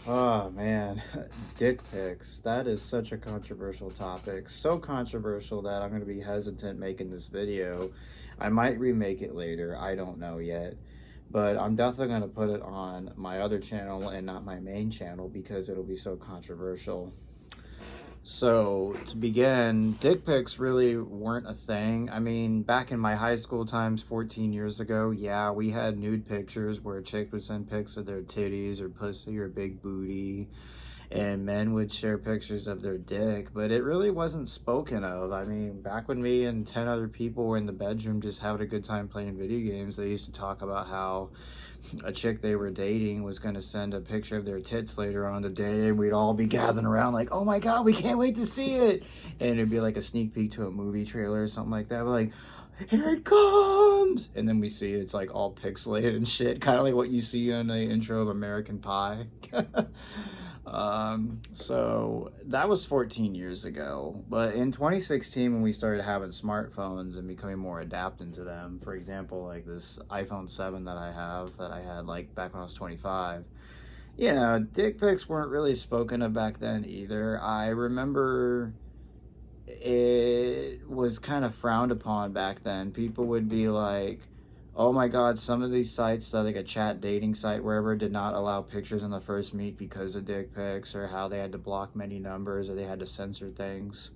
Oh man, dick pics. That is such a controversial topic. So controversial that I'm going to be hesitant making this video. I might remake it later. I don't know yet. But I'm definitely going to put it on my other channel and not my main channel because it'll be so controversial. So, to begin, dick pics really weren't a thing. I mean, back in my high school times 14 years ago, yeah, we had nude pictures where a chick would send pics of their titties or pussy or big booty, and men would share pictures of their dick, but it really wasn't spoken of. I mean, back when me and 10 other people were in the bedroom just having a good time playing video games, they used to talk about how a chick they were dating was going to send a picture of their tits later on the day, and we'd all be gathering around like, oh my god, we can't wait to see it. And it'd be like a sneak peek to a movie trailer or something like that. We're like, here it comes, and then we see it's like all pixelated and shit, kind of like what you see on the intro of American Pie. So that was 14 years ago. But in 2016, when we started having smartphones and becoming more adapted to them, for example, like this iPhone 7 that I have, that I had like back when I was 25, yeah, dick pics weren't really spoken of back then either. I remember it was kind of frowned upon back then. People would be like, oh my god, some of these sites, like a chat dating site, wherever, did not allow pictures on the first meet because of dick pics, or how they had to block many numbers, or they had to censor things.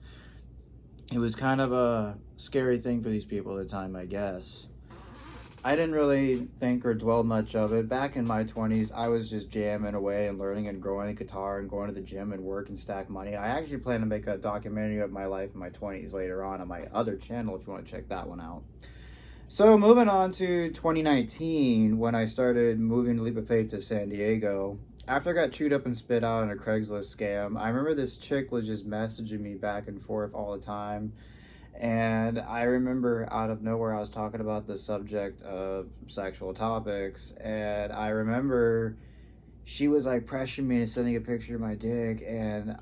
It was kind of a scary thing for these people at the time, I guess. I didn't really think or dwell much of it. Back in my 20s, I was just jamming away and learning and growing a guitar and going to the gym and work and stack money. I actually plan to make a documentary of my life in my 20s later on my other channel if you want to check that one out. So moving on to 2019, when I started moving to Leap of Faith to San Diego, after I got chewed up and spit out in a Craigslist scam, I remember this chick was just messaging me back and forth all the time. And I remember out of nowhere, I was talking about the subject of sexual topics. And I remember she was like pressuring me into sending a picture of my dick. And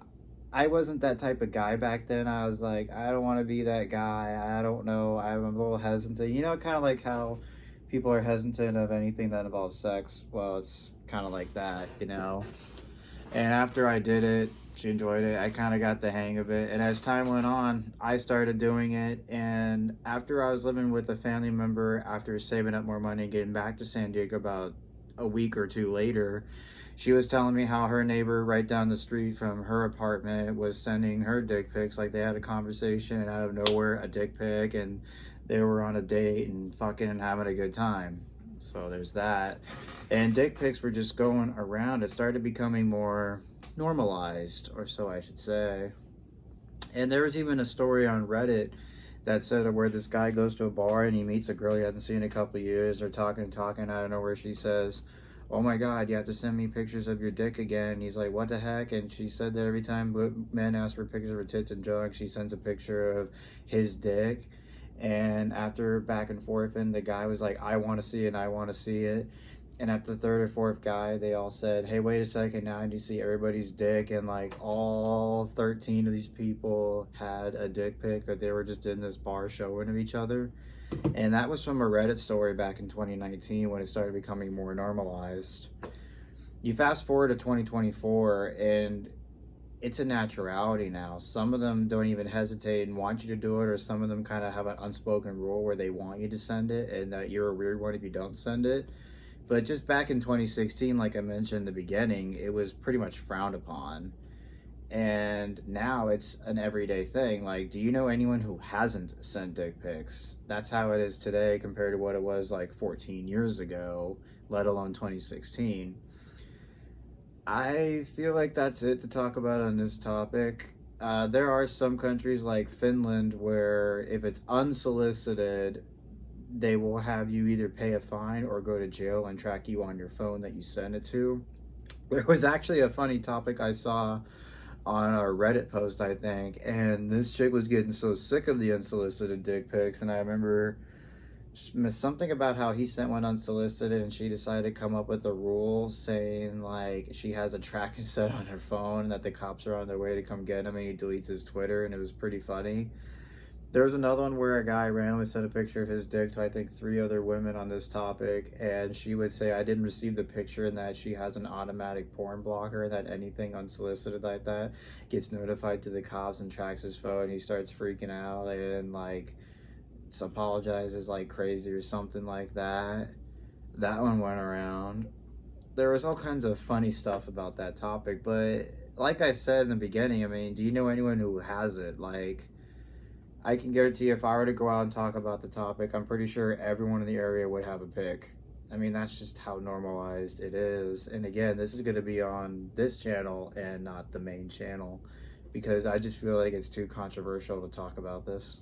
I wasn't that type of guy back then. I was like, I don't want to be that guy. I don't know. I'm a little hesitant. You know, kind of like how people are hesitant of anything that involves sex. Well, it's kind of like that, you know. And after I did it, she enjoyed it. I kind of got the hang of it. And as time went on, I started doing it. And after I was living with a family member, after saving up more money and getting back to San Diego about a week or two later, she was telling me how her neighbor right down the street from her apartment was sending her dick pics. Like they had a conversation, and out of nowhere, a dick pic, and they were on a date and fucking and having a good time. So there's that. And dick pics were just going around. It started becoming more normalized, or so I should say. And there was even a story on Reddit that said where this guy goes to a bar and he meets a girl he hasn't seen in a couple of years. They're talking and talking. I don't know where she says, oh my god, you have to send me pictures of your dick again. And he's like, what the heck? And she said that every time men ask for pictures of her tits and junk, she sends a picture of his dick. And after back and forth, and the guy was like, I want to see it, I want to see it. And after the third or fourth guy, they all said, hey, wait a second, now I need to see everybody's dick. And like all 13 of these people had a dick pic that they were just in this bar showing of each other. And that was from a Reddit story back in 2019 when it started becoming more normalized. You fast forward to 2024, and it's a naturality now. Some of them don't even hesitate and want you to do it, or some of them kind of have an unspoken rule where they want you to send it, and that you're a weird one if you don't send it. But just back in 2016, like I mentioned in the beginning, it was pretty much frowned upon. And now it's an everyday thing. Like, do you know anyone who hasn't sent dick pics? That's how it is today compared to what it was like 14 years ago, let alone 2016. I feel like that's it to talk about on this topic. There are some countries like Finland where if it's unsolicited, they will have you either pay a fine or go to jail and track you on your phone that you send it to. There was actually a funny topic I saw on our Reddit post, I think, and this chick was getting so sick of the unsolicited dick pics, and I remember something about how he sent one unsolicited, and she decided to come up with a rule saying like she has a tracking set on her phone and that the cops are on their way to come get him, and he deletes his Twitter, and it was pretty funny. There was another one where a guy randomly sent a picture of his dick to I think three other women on this topic, and she would say I didn't receive the picture and that she has an automatic porn blocker and that anything unsolicited like that gets notified to the cops and tracks his phone. And he starts freaking out and like apologizes like crazy or something like that. That one went around. There was all kinds of funny stuff about that topic, but like I said in the beginning, I mean, do you know anyone who has it? Like, I can guarantee if I were to go out and talk about the topic, I'm pretty sure everyone in the area would have a pick. I mean, that's just how normalized it is. And again, this is going to be on this channel and not the main channel because I just feel like it's too controversial to talk about this.